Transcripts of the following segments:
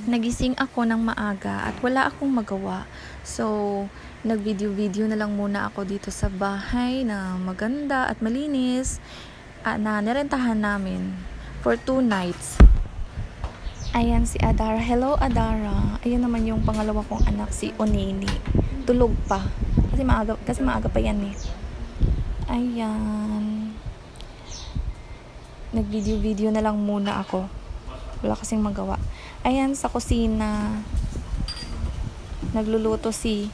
Nagising ako ng maaga at wala akong magawa. So, nag-video-video na lang muna ako dito sa bahay na maganda at malinis na nirentahan namin for 2 nights. Ayan si Adara. Hello Adara. Ayan naman yung pangalawa kong anak, si Onini. Tulog pa. Kasi maaga pa yan eh. Ayan. Nag-video-video na lang muna ako. Wala kasing magawa. Ayan sa kusina. Nagluluto si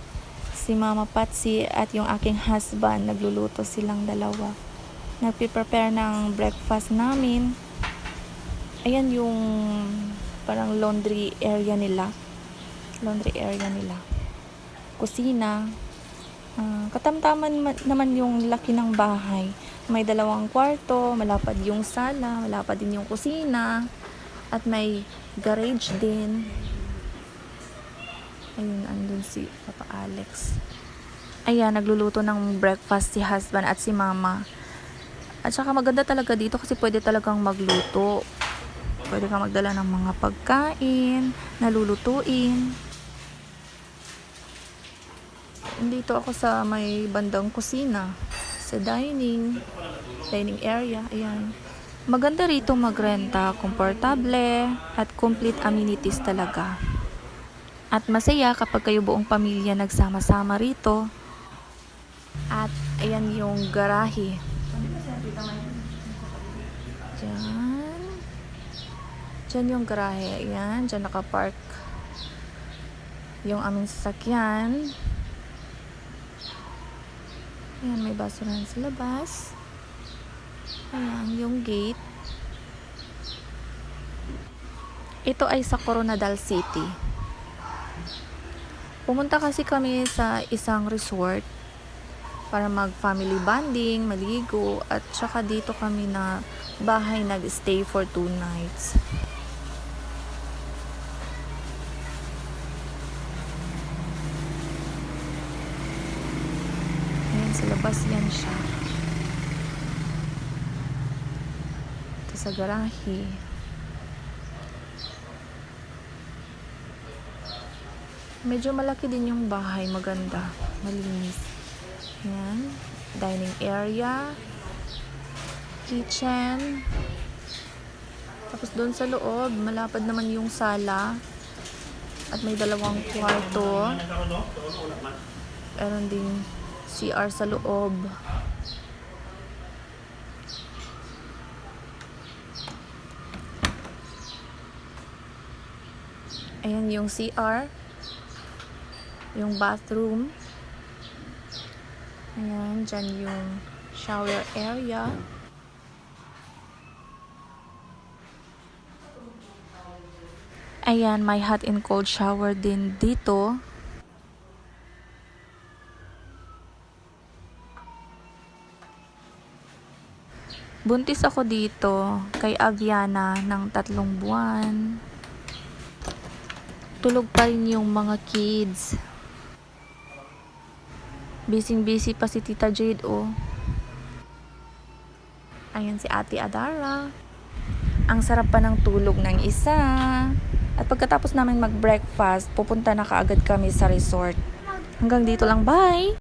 Mama Patsy at yung aking husband. Nagluluto silang dalawa. Nagpe-prepare ng breakfast namin. Ayan yung parang laundry area nila. Kusina. Katamtaman naman yung laki ng bahay. May 2 kwarto, malapad yung sala, malapad din yung kusina. At may garage din. Ayun, andun si Papa Alex. Ayan, nagluluto ng breakfast si husband at si mama. At saka maganda talaga dito kasi pwede talagang magluto. Pwede kang magdala ng mga pagkain, nalulutuin. Dito ako sa may bandang kusina. Sa dining area. Ayan. Maganda rito magrenta, komportable at complete amenities talaga. At masaya kapag kayo buong pamilya nagsama-sama rito. At ayan yung garahe. Diyan yung garahe. Ayan, diyan nakapark yung aming sasakyan. Ayan, may basurahan sa labas. Ayan, yung gate. Ito ay sa Coronadal City. Pumunta kasi kami sa isang resort para mag-family bonding, maligo, at saka dito kami na bahay nag-stay for 2 nights. Ayan, sa labas yan siya. Sa garahe. Medyo malaki din yung bahay, maganda, malinis. Ayan, dining area, kitchen. Tapos doon sa loob, malapad naman yung sala. At may 2 kwarto. Meron din CR sa loob. Ayan yung CR. Yung bathroom. Ayan, dyan yung shower area. Ayan, may hot and cold shower din dito. Buntis ako dito kay Aviana ng 3 buwan. Tulog pa rin yung mga kids. Busy pa si Tita Jade, oh. Ayan si Ate Adara. Ang sarap pa ng tulog ng isa. At pagkatapos namin mag-breakfast, pupunta na kaagad kami sa resort. Hanggang dito lang, bye!